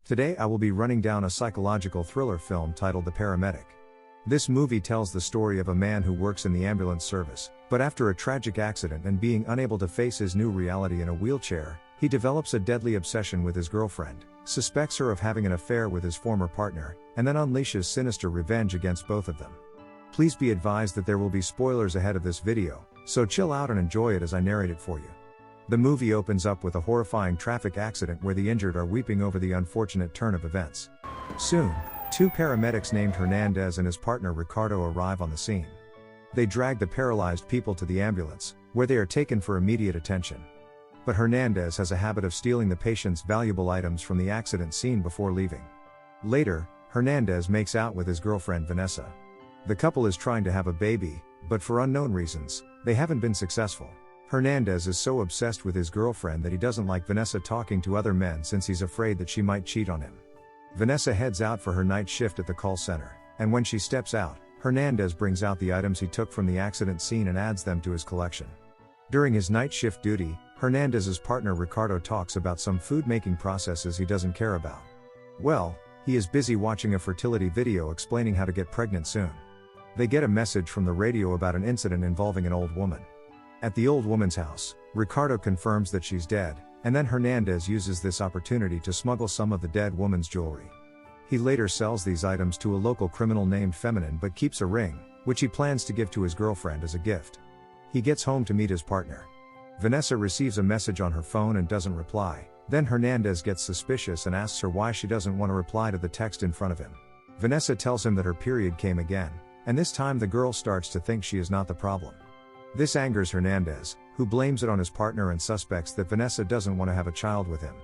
Today I will be running down a psychological thriller film titled The Paramedic. This movie tells the story of a man who works in the ambulance service, but after a tragic accident and being unable to face his new reality in a wheelchair, he develops a deadly obsession with his girlfriend, suspects her of having an affair with his former partner, and then unleashes sinister revenge against both of them. Please be advised that there will be spoilers ahead of this video, so chill out and enjoy it as I narrate it for you. The movie opens up with a horrifying traffic accident where the injured are weeping over the unfortunate turn of events. Soon, two paramedics named Hernandez and his partner Ricardo arrive on the scene. They drag the paralyzed people to the ambulance, where they are taken for immediate attention. But Hernandez has a habit of stealing the patient's valuable items from the accident scene before leaving. Later, Hernandez makes out with his girlfriend Vanessa. The couple is trying to have a baby, but for unknown reasons, they haven't been successful. Hernandez is so obsessed with his girlfriend that he doesn't like Vanessa talking to other men since he's afraid that she might cheat on him. Vanessa heads out for her night shift at the call center, and when she steps out, Hernandez brings out the items he took from the accident scene and adds them to his collection. During his night shift duty, Hernandez's partner Ricardo talks about some food-making processes he doesn't care about. Well, he is busy watching a fertility video explaining how to get pregnant soon. They get a message from the radio about an incident involving an old woman. At the old woman's house, Ricardo confirms that she's dead, and then Hernandez uses this opportunity to smuggle some of the dead woman's jewelry. He later sells these items to a local criminal named Feminine but keeps a ring, which he plans to give to his girlfriend as a gift. He gets home to meet his partner. Vanessa receives a message on her phone and doesn't reply. Then Hernandez gets suspicious and asks her why she doesn't want to reply to the text in front of him. Vanessa tells him that her period came again, and this time the girl starts to think she is not the problem. This angers Hernandez, who blames it on his partner and suspects that Vanessa doesn't want to have a child with him.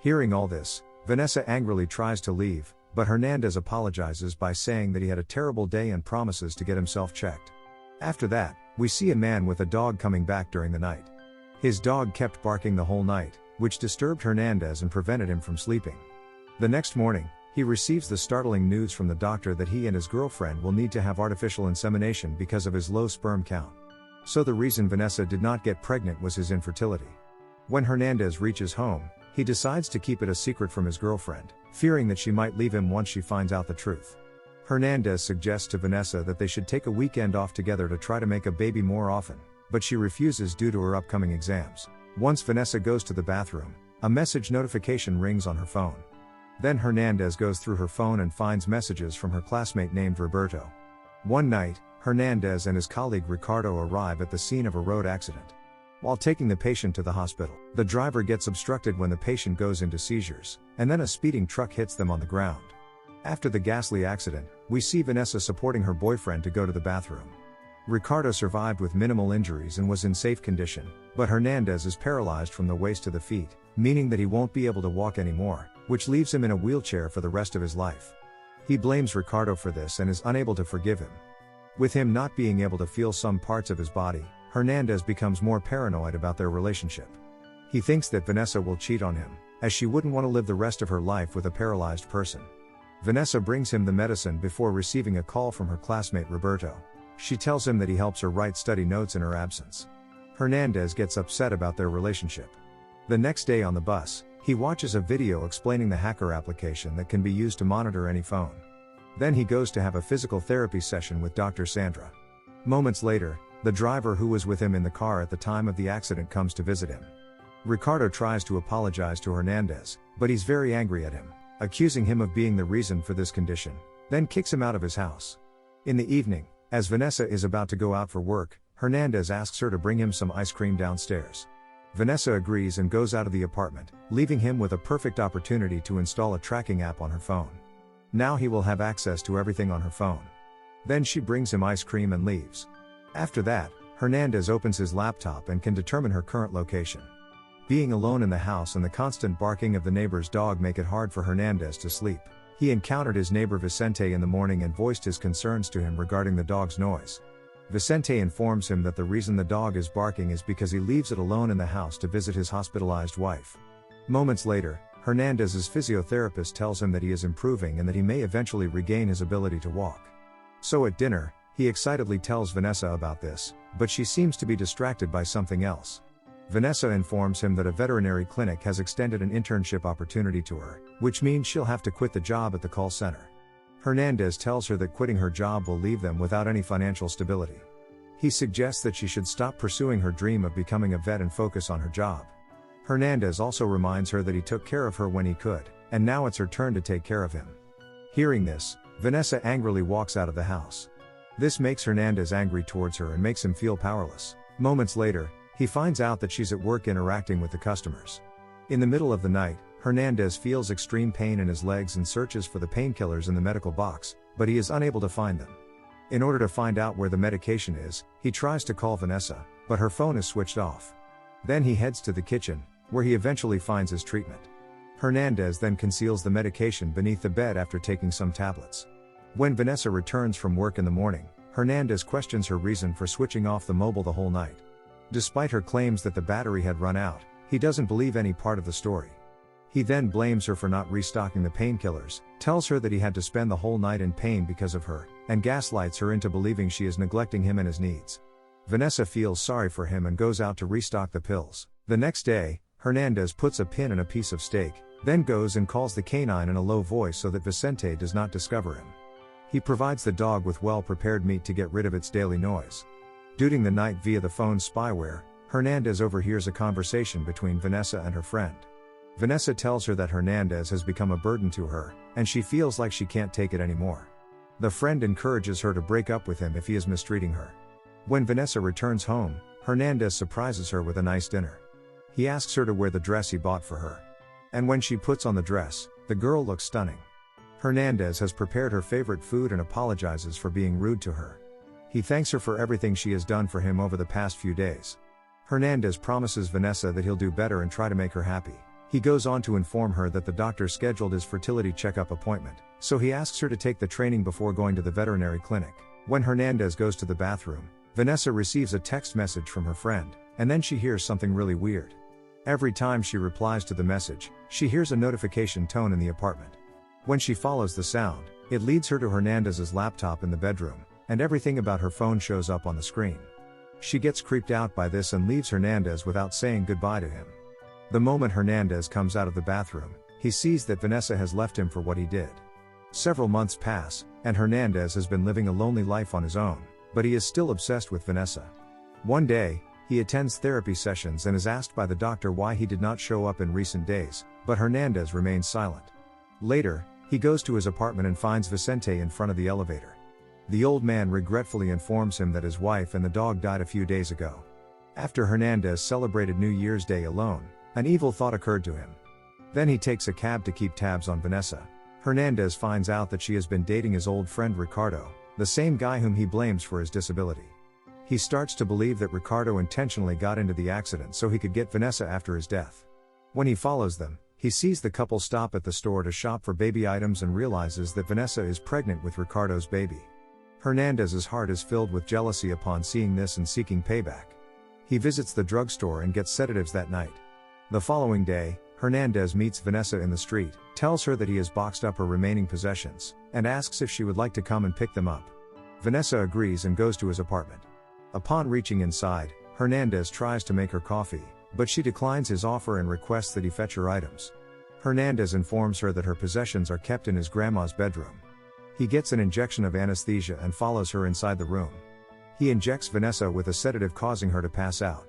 Hearing all this, Vanessa angrily tries to leave, but Hernandez apologizes by saying that he had a terrible day and promises to get himself checked. After that, we see a man with a dog coming back during the night. His dog kept barking the whole night, which disturbed Hernandez and prevented him from sleeping. The next morning, he receives the startling news from the doctor that he and his girlfriend will need to have artificial insemination because of his low sperm count. So the reason Vanessa did not get pregnant was his infertility. When Hernandez reaches home, he decides to keep it a secret from his girlfriend, fearing that she might leave him once she finds out the truth. Hernandez suggests to Vanessa that they should take a weekend off together to try to make a baby more often, but she refuses due to her upcoming exams. Once Vanessa goes to the bathroom, a message notification rings on her phone. Then Hernandez goes through her phone and finds messages from her classmate named Roberto. One night, Hernandez and his colleague Ricardo arrive at the scene of a road accident. While taking the patient to the hospital, the driver gets obstructed when the patient goes into seizures, and then a speeding truck hits them on the ground. After the ghastly accident, we see Vanessa supporting her boyfriend to go to the bathroom. Ricardo survived with minimal injuries and was in safe condition, but Hernandez is paralyzed from the waist to the feet, meaning that he won't be able to walk anymore, which leaves him in a wheelchair for the rest of his life. He blames Ricardo for this and is unable to forgive him. With him not being able to feel some parts of his body, Hernandez becomes more paranoid about their relationship. He thinks that Vanessa will cheat on him, as she wouldn't want to live the rest of her life with a paralyzed person. Vanessa brings him the medicine before receiving a call from her classmate Roberto. She tells him that he helps her write study notes in her absence. Hernandez gets upset about their relationship. The next day on the bus, he watches a video explaining the hacker application that can be used to monitor any phone. Then he goes to have a physical therapy session with Dr. Sandra. Moments later, the driver who was with him in the car at the time of the accident comes to visit him. Ricardo tries to apologize to Hernandez, but he's very angry at him, accusing him of being the reason for this condition, then kicks him out of his house. In the evening, as Vanessa is about to go out for work, Hernandez asks her to bring him some ice cream downstairs. Vanessa agrees and goes out of the apartment, leaving him with a perfect opportunity to install a tracking app on her phone. Now he will have access to everything on her phone. Then she brings him ice cream and leaves. After that, Hernandez opens his laptop and can determine her current location. Being alone in the house and the constant barking of the neighbor's dog make it hard for Hernandez to sleep. He encountered his neighbor Vicente in the morning and voiced his concerns to him regarding the dog's noise. Vicente informs him that the reason the dog is barking is because he leaves it alone in the house to visit his hospitalized wife. Moments later, Hernandez's physiotherapist tells him that he is improving and that he may eventually regain his ability to walk. So at dinner, he excitedly tells Vanessa about this, but she seems to be distracted by something else. Vanessa informs him that a veterinary clinic has extended an internship opportunity to her, which means she'll have to quit the job at the call center. Hernandez tells her that quitting her job will leave them without any financial stability. He suggests that she should stop pursuing her dream of becoming a vet and focus on her job. Hernandez also reminds her that he took care of her when he could, and now it's her turn to take care of him. Hearing this, Vanessa angrily walks out of the house. This makes Hernandez angry towards her and makes him feel powerless. Moments later, he finds out that she's at work interacting with the customers. In the middle of the night, Hernandez feels extreme pain in his legs and searches for the painkillers in the medical box, but he is unable to find them. In order to find out where the medication is, he tries to call Vanessa, but her phone is switched off. Then he heads to the kitchen, where he eventually finds his treatment. Hernandez then conceals the medication beneath the bed after taking some tablets. When Vanessa returns from work in the morning, Hernandez questions her reason for switching off the mobile the whole night. Despite her claims that the battery had run out, he doesn't believe any part of the story. He then blames her for not restocking the painkillers, tells her that he had to spend the whole night in pain because of her, and gaslights her into believing she is neglecting him and his needs. Vanessa feels sorry for him and goes out to restock the pills. The next day, Hernandez puts a pin in a piece of steak, then goes and calls the canine in a low voice so that Vicente does not discover him. He provides the dog with well-prepared meat to get rid of its daily noise. During the night via the phone's spyware, Hernandez overhears a conversation between Vanessa and her friend. Vanessa tells her that Hernandez has become a burden to her, and she feels like she can't take it anymore. The friend encourages her to break up with him if he is mistreating her. When Vanessa returns home, Hernandez surprises her with a nice dinner. He asks her to wear the dress he bought for her. And when she puts on the dress, the girl looks stunning. Hernandez has prepared her favorite food and apologizes for being rude to her. He thanks her for everything she has done for him over the past few days. Hernandez promises Vanessa that he'll do better and try to make her happy. He goes on to inform her that the doctor scheduled his fertility checkup appointment, so he asks her to take the training before going to the veterinary clinic. When Hernandez goes to the bathroom, Vanessa receives a text message from her friend, and then she hears something really weird. Every time she replies to the message, she hears a notification tone in the apartment. When she follows the sound, it leads her to Hernandez's laptop in the bedroom, and everything about her phone shows up on the screen. She gets creeped out by this and leaves Hernandez without saying goodbye to him. The moment Hernandez comes out of the bathroom, he sees that Vanessa has left him for what he did. Several months pass, and Hernandez has been living a lonely life on his own, but he is still obsessed with Vanessa. One day, he attends therapy sessions and is asked by the doctor why he did not show up in recent days, but Hernandez remains silent. Later, he goes to his apartment and finds Vicente in front of the elevator. The old man regretfully informs him that his wife and the dog died a few days ago. After Hernandez celebrated New Year's Day alone, an evil thought occurred to him. Then he takes a cab to keep tabs on Vanessa. Hernandez finds out that she has been dating his old friend Ricardo, the same guy whom he blames for his disability. He starts to believe that Ricardo intentionally got into the accident so he could get Vanessa after his death. When he follows them, he sees the couple stop at the store to shop for baby items and realizes that Vanessa is pregnant with Ricardo's baby. Hernandez's heart is filled with jealousy upon seeing this and seeking payback. He visits the drugstore and gets sedatives that night. The following day, Hernandez meets Vanessa in the street, tells her that he has boxed up her remaining possessions, and asks if she would like to come and pick them up. Vanessa agrees and goes to his apartment. Upon reaching inside, Hernandez tries to make her coffee, but she declines his offer and requests that he fetch her items. Hernandez informs her that her possessions are kept in his grandma's bedroom. He gets an injection of anesthesia and follows her inside the room. He injects Vanessa with a sedative, causing her to pass out.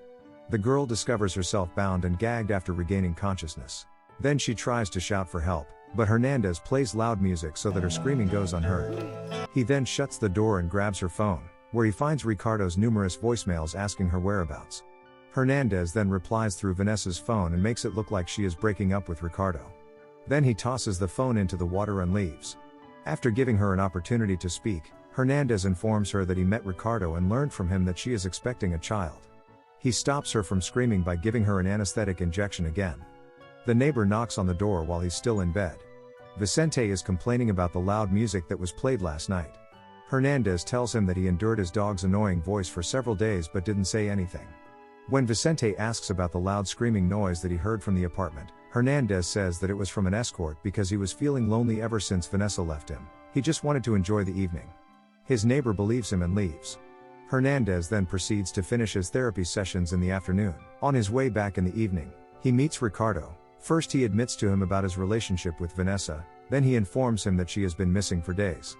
The girl discovers herself bound and gagged after regaining consciousness. Then she tries to shout for help, but Hernandez plays loud music so that her screaming goes unheard. He then shuts the door and grabs her phone, where he finds Ricardo's numerous voicemails asking her whereabouts. Hernandez then replies through Vanessa's phone and makes it look like she is breaking up with Ricardo. Then he tosses the phone into the water and leaves. After giving her an opportunity to speak, Hernandez informs her that he met Ricardo and learned from him that she is expecting a child. He stops her from screaming by giving her an anesthetic injection again. The neighbor knocks on the door while he's still in bed. Vicente is complaining about the loud music that was played last night. Hernandez tells him that he endured his dog's annoying voice for several days but didn't say anything. When Vicente asks about the loud screaming noise that he heard from the apartment, Hernandez says that it was from an escort because he was feeling lonely ever since Vanessa left him. He just wanted to enjoy the evening. His neighbor believes him and leaves. Hernandez then proceeds to finish his therapy sessions in the afternoon. On his way back in the evening, he meets Ricardo. First he admits to him about his relationship with Vanessa, then he informs him that she has been missing for days.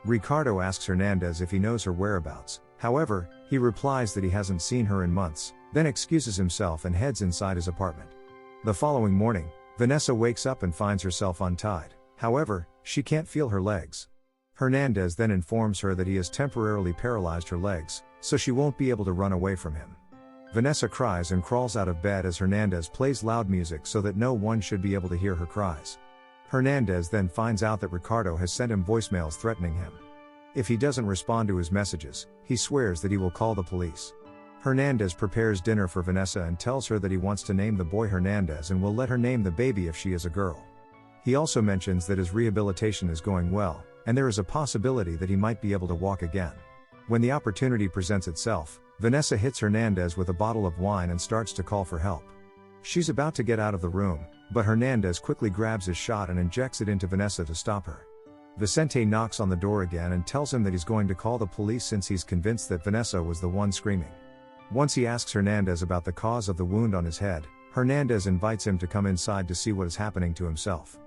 Ricardo asks Hernandez if he knows her whereabouts, however, he replies that he hasn't seen her in months, then excuses himself and heads inside his apartment. The following morning, Vanessa wakes up and finds herself untied, however, she can't feel her legs. Hernandez then informs her that he has temporarily paralyzed her legs, so she won't be able to run away from him. Vanessa cries and crawls out of bed as Hernandez plays loud music so that no one should be able to hear her cries. Hernandez then finds out that Ricardo has sent him voicemails threatening him. If he doesn't respond to his messages, he swears that he will call the police. Hernandez prepares dinner for Vanessa and tells her that he wants to name the boy Hernandez and will let her name the baby if she is a girl. He also mentions that his rehabilitation is going well, and there is a possibility that he might be able to walk again. When the opportunity presents itself, Vanessa hits Hernandez with a bottle of wine and starts to call for help. She's about to get out of the room, but Hernandez quickly grabs his shot and injects it into Vanessa to stop her. Vicente knocks on the door again and tells him that he's going to call the police since he's convinced that Vanessa was the one screaming. Once he asks Hernandez about the cause of the wound on his head, Hernandez invites him to come inside to see what is happening to himself.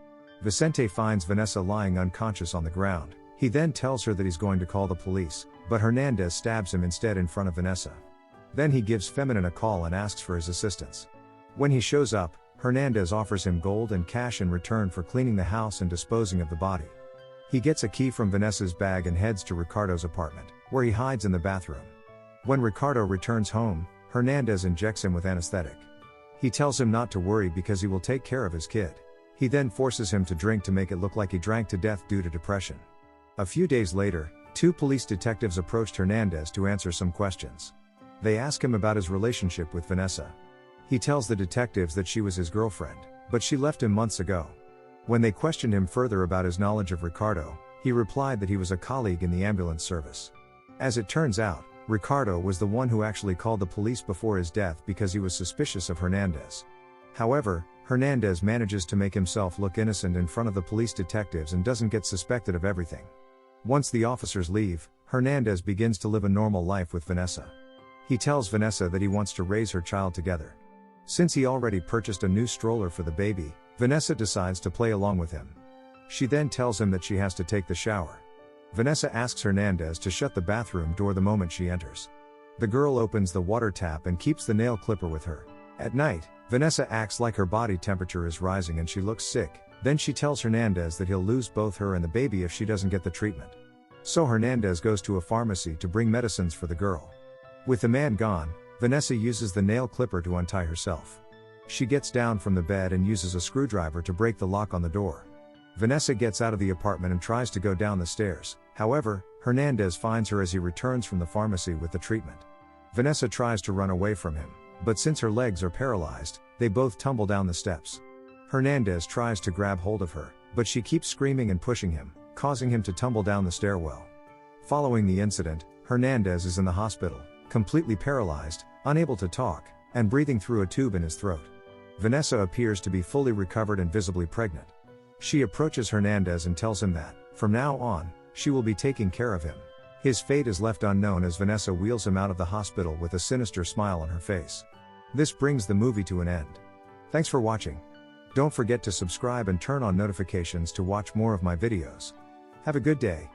Vicente finds Vanessa lying unconscious on the ground. He then tells her that he's going to call the police, but Hernandez stabs him instead in front of Vanessa. Then he gives Feminine a call and asks for his assistance. When he shows up, Hernandez offers him gold and cash in return for cleaning the house and disposing of the body. He gets a key from Vanessa's bag and heads to Ricardo's apartment, where he hides in the bathroom. When Ricardo returns home, Hernandez injects him with anesthetic. He tells him not to worry because he will take care of his kid. He then forces him to drink to make it look like he drank to death due to depression. A few days later, 2 police detectives approached Hernandez to answer some questions. They ask him about his relationship with Vanessa. He tells the detectives that she was his girlfriend, but she left him months ago. When they questioned him further about his knowledge of Ricardo, he replied that he was a colleague in the ambulance service. As it turns out, Ricardo was the one who actually called the police before his death because he was suspicious of Hernandez. However, Hernandez manages to make himself look innocent in front of the police detectives and doesn't get suspected of everything. Once the officers leave, Hernandez begins to live a normal life with Vanessa. He tells Vanessa that he wants to raise her child together. Since he already purchased a new stroller for the baby, Vanessa decides to play along with him. She then tells him that she has to take the shower. Vanessa asks Hernandez to shut the bathroom door the moment she enters. The girl opens the water tap and keeps the nail clipper with her. At night, Vanessa acts like her body temperature is rising and she looks sick. Then she tells Hernandez that he'll lose both her and the baby if she doesn't get the treatment. So Hernandez goes to a pharmacy to bring medicines for the girl. With the man gone, Vanessa uses the nail clipper to untie herself. She gets down from the bed and uses a screwdriver to break the lock on the door. Vanessa gets out of the apartment and tries to go down the stairs. However, Hernandez finds her as he returns from the pharmacy with the treatment. Vanessa tries to run away from him, but since her legs are paralyzed, they both tumble down the steps. Hernandez tries to grab hold of her, but she keeps screaming and pushing him, causing him to tumble down the stairwell. Following the incident, Hernandez is in the hospital, completely paralyzed, unable to talk, and breathing through a tube in his throat. Vanessa appears to be fully recovered and visibly pregnant. She approaches Hernandez and tells him that, from now on, she will be taking care of him. His fate is left unknown as Vanessa wheels him out of the hospital with a sinister smile on her face. This brings the movie to an end. Thanks for watching. Don't forget to subscribe and turn on notifications to watch more of my videos. Have a good day.